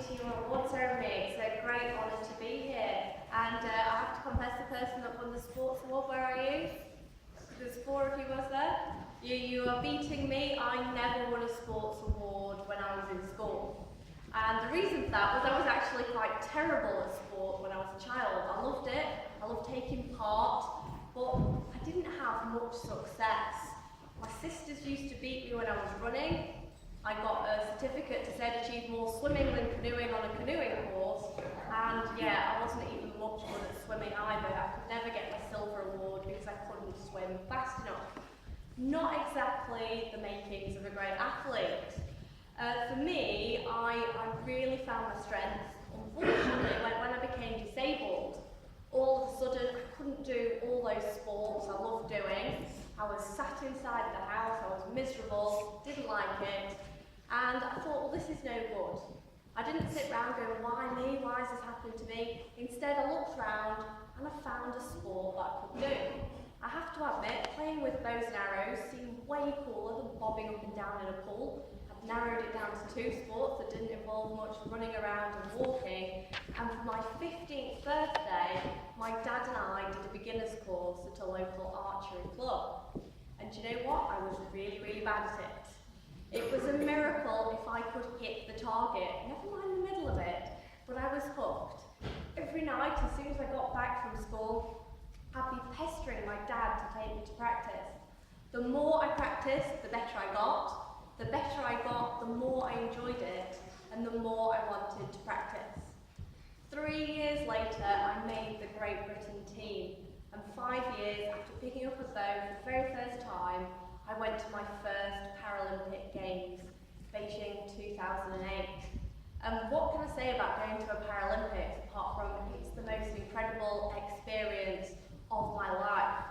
to your award ceremony. It's a great honour to be here. And I have to confess, the person that won the sports award, where are you? There's 4 of you was there. You are beating me. I never won a sports award when I was in school. And the reason for that was I was actually quite terrible at sport when I was a child. I loved it. I loved taking part, but I didn't have much success. My sisters used to beat me when I was running. I got a certificate to say I'd achieved more swimming than canoeing on a canoeing course. And yeah, I wasn't even much good at swimming either. I could never get my silver award because I couldn't swim fast enough. Not exactly the makings of a great athlete. For me, I really found my strength, unfortunately, when I became disabled. All of a sudden, I couldn't do all those sports I loved doing. I was sat inside the house, I was miserable, didn't like it, and I thought, well, this is no good. I didn't sit around going, why me? Why has this happened to me? Instead, I looked around and I found a sport that I could do. I have to admit, playing with bows and arrows seemed way cooler than bobbing up and down in a pool. I've narrowed it down to 2 sports that didn't involve much running around and walking. And for my 15th birthday, my dad and I did a beginner's course at a local archery club. And do you know what? I was really, really bad at it. It was a miracle if I could hit the target, never mind the middle of it, but I was hooked. Every night, as soon as I got back from school, I'd be pestering my dad to take me to practice. The more I practiced, the better I got. The better I got, the more I enjoyed it, and the more I wanted to practice. 3 years later, I made the Great Britain team, and 5 years after picking up a bow for the very first time, I went to my first Paralympic Games, Beijing 2008. And what can I say about going to a Paralympics, apart from it's the most incredible experience of my life.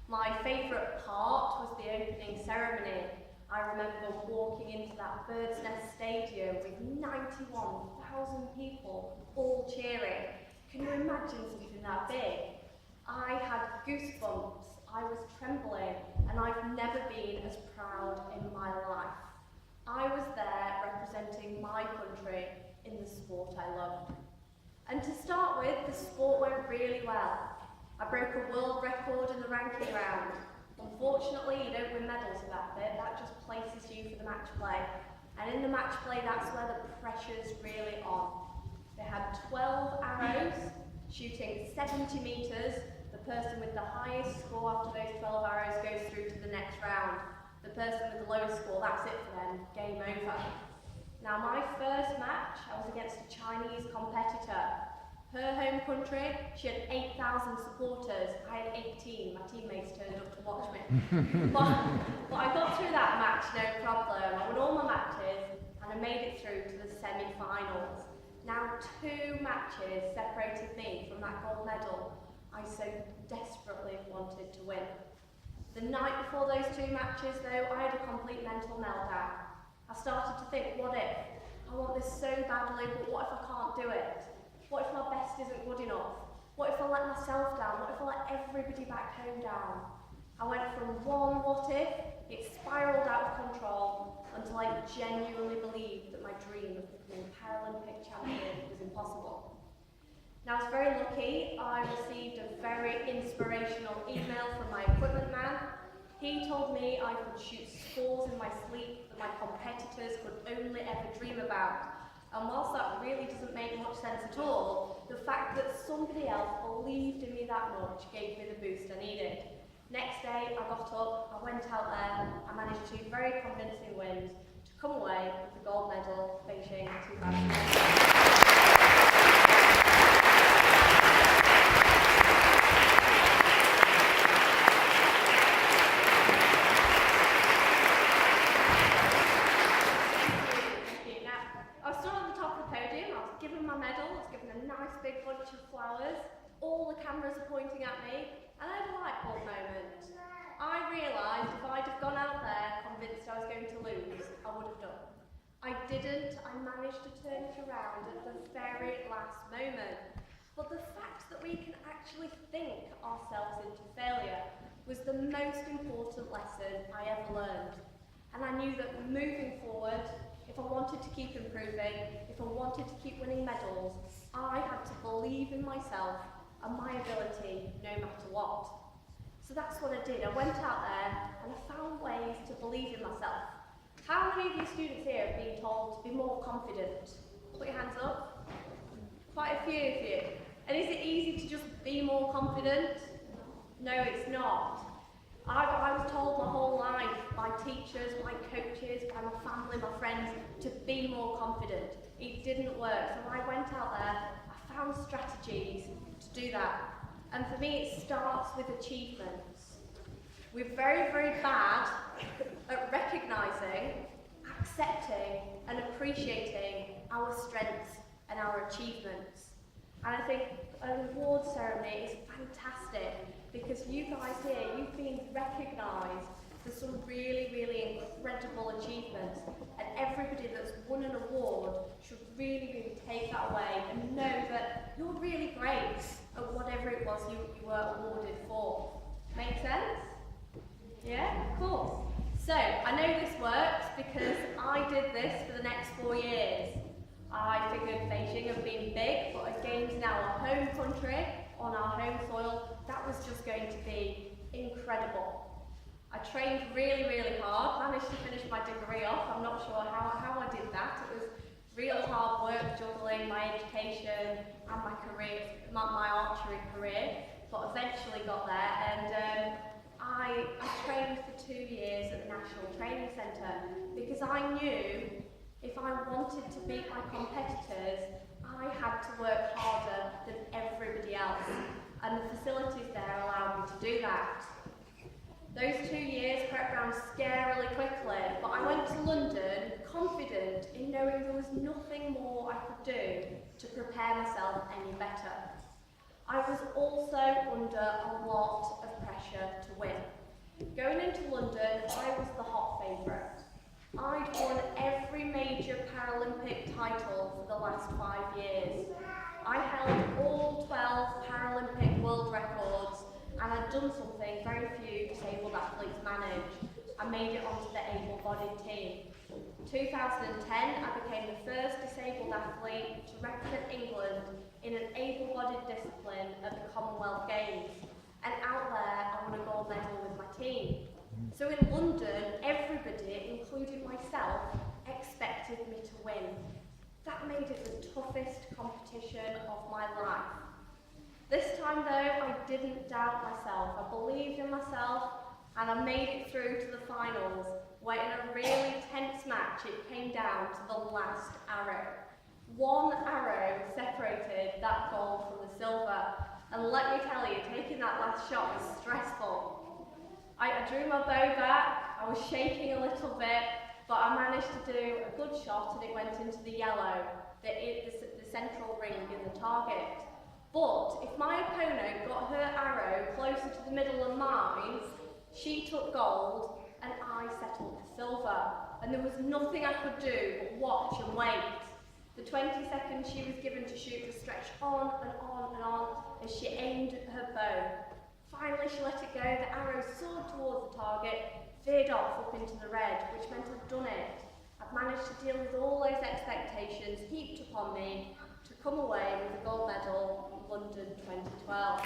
My favourite part was the opening ceremony. I remember walking into that Bird's Nest Stadium with 91,000 people all cheering. Can you imagine something that big? I had goosebumps, I was trembling, and I've never been as proud in my life. I was there representing my country in the sport I loved. And to start with, the sport went really well. I broke a world record in the ranking round. Unfortunately, you don't win medals for that bit, that just places you for the match play. And in the match play, that's where the pressure's really on. They had 12 arrows, shooting 70 metres. The person with the highest score after those 12 arrows goes through to the next round. The person with the lowest score, that's it for them, game over. Now, my first match, I was against a Chinese competitor. Her home country, she had 8,000 supporters. I had 18. My teammates turned up to watch me. but I got through that match, no problem. I won all my matches, and I made it through to the semi-finals. Now, 2 matches separated me from that gold medal I so desperately wanted to win. The night before those 2 matches, though, I had a complete mental meltdown. I started to think, what if? I want this so badly, but what if I can't do it? What if my best isn't good enough? What if I let myself down? What if I let everybody back home down? I went from one what if, it spiralled out of control until I genuinely believed that my dream of becoming Paralympic champion was impossible. Now, I was very lucky. I received a very inspirational email from my equipment man. He told me I could shoot scores in my sleep that my competitors could only ever dream about. And whilst that really doesn't make much sense at all, the fact that somebody else believed in me that much gave me the boost I needed. Next day, I got up, I went out there, I managed 2 very convincing wins to come away with the gold medal, Beijing 2008. All the cameras are pointing at me, and I had a light bulb moment. I realised if I'd have gone out there convinced I was going to lose, I would have done. I didn't. I managed to turn it around at the very last moment. But the fact that we can actually think ourselves into failure was the most important lesson I ever learned. And I knew that moving forward, if I wanted to keep improving, if I wanted to keep winning medals, I had to believe in myself and my ability no matter what. So that's what I did. I went out there and I found ways to believe in myself. How many of you students here have been told to be more confident? Put your hands up. Quite a few of you. And is it easy to just be more confident? No, it's not. I was told my whole life by teachers, by coaches, by my family, my friends, to be more confident. It didn't work. So I went out there, I found strategies to do that. And for me, it starts with achievements. We're very, very bad at recognising, accepting and appreciating our strengths and our achievements. And I think an award ceremony is fantastic because you guys here, you've been recognised for some really, really incredible achievements. And everybody that's won an award should really, really take that away and know that you're really great at whatever it was you were awarded for. Make sense? Yeah? Cool. So, I know this works because I did this for the next 4 years. I figured Beijing had been big, but as games now our home country, on our home soil, that was just going to be incredible. I trained really, really hard, managed to finish my degree off. I'm not sure how I did that. It was real hard work juggling my education and my career, my archery career, but eventually got there. And I trained for 2 years at the National Training Centre because I knew if I wanted to beat my competitors, I had to work harder than everybody else, and the facilities there allowed me to do that. Those 2 years crept round scarily quickly, but I went to London confident in knowing there was nothing more I could do to prepare myself any better. I was also under a lot of pressure to win. Going into London, I was the hot favourite. I'd won every major Paralympic title for the last 5 years. I held all 12 Paralympic world records, and I'd done something very few disabled athletes manage. I made it onto the able-bodied team. In 2010, I became the first disabled athlete to represent England in an able-bodied discipline at the Commonwealth Games. And out there, I won a gold medal with my team. So in London, everybody, including myself, expected me to win. That made it the toughest competition of my life. This time though, I didn't doubt myself. I believed in myself and I made it through to the finals, where in a really tense match it came down to the last arrow. One arrow separated that gold from the silver. And let me tell you, taking that last shot was stressful. I drew my bow back, I was shaking a little bit, but I managed to do a good shot and it went into the yellow, the central ring in the target. But if my opponent got her arrow closer to the middle of mine, she took gold and I settled for silver. And there was nothing I could do but watch and wait. The 20 seconds she was given to shoot just stretched on and on and on as she aimed her bow. Finally, she let it go, the arrow soared towards the target, veered off up into the red, which meant I'd done it. I'd managed to deal with all those expectations heaped upon me to come away with a gold medal in London 2012.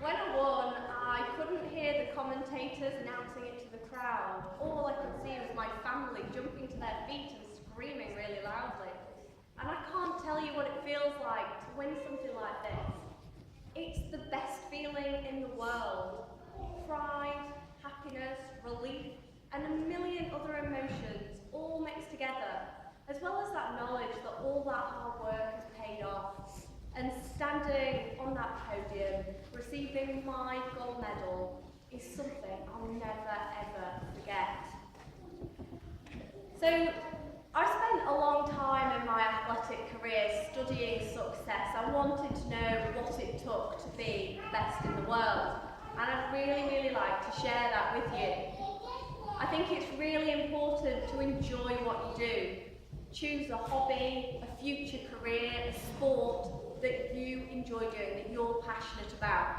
When I won, I couldn't hear the commentators announcing it to the crowd. All I could see was my family jumping to their feet and screaming really loudly. And I can't tell you what it feels like to win something like this. It's the best feeling in the world. Pride, happiness, relief, and a million other emotions all mixed together, as well as that knowledge that all that hard work has paid off. And standing on that podium, receiving my gold medal, is something I'll never ever forget. So, I spent a long time in my athletic career studying success. I wanted to know what it took to be the best in the world, and I'd really, really like to share that with you. I think it's really important to enjoy what you do. Choose a hobby, a future career, a sport that you enjoy doing, that you're passionate about.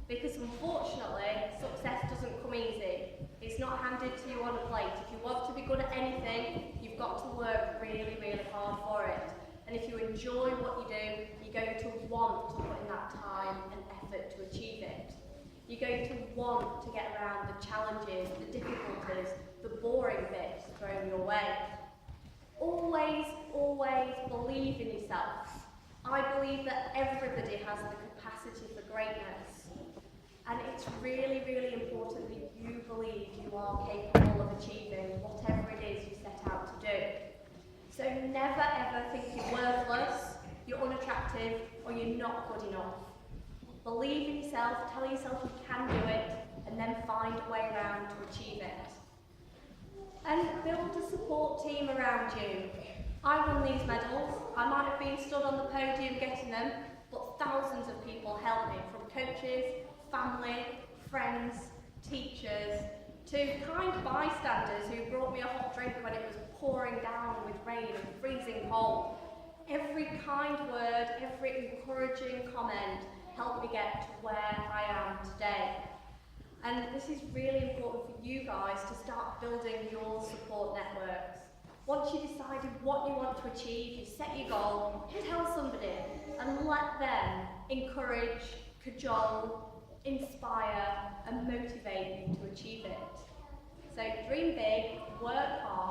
Because unfortunately, success doesn't come easy. It's not handed to you on a plate. If you want to be good at anything, you've got to work really, really hard for it. And if you enjoy what you do, you're going to want to put in that time and effort to achieve it. You're going to want to get around the challenges, the difficulties, the boring bits thrown your way. Always, always believe in yourself. I believe that everybody has the capacity for greatness. And it's really, really important that you believe you are capable of achieving whatever it is you set out to do. So never ever think you're worthless, you're unattractive, or you're not good enough. Believe in yourself, tell yourself you can do it, and then find a way around to achieve it. And build a support team around you. I won these medals. I might have been stood on the podium getting them, but thousands of people helped me, from coaches, family, friends, teachers, to kind bystanders who brought me a hot drink when it was pouring down with rain and freezing cold. Every kind word, every encouraging comment helped me get to where I am today. And this is really important for you guys to start building your support networks. Once you've decided what you want to achieve, you set your goal, tell somebody and let them encourage, cajole, inspire and motivate you to achieve it. So dream big, work hard,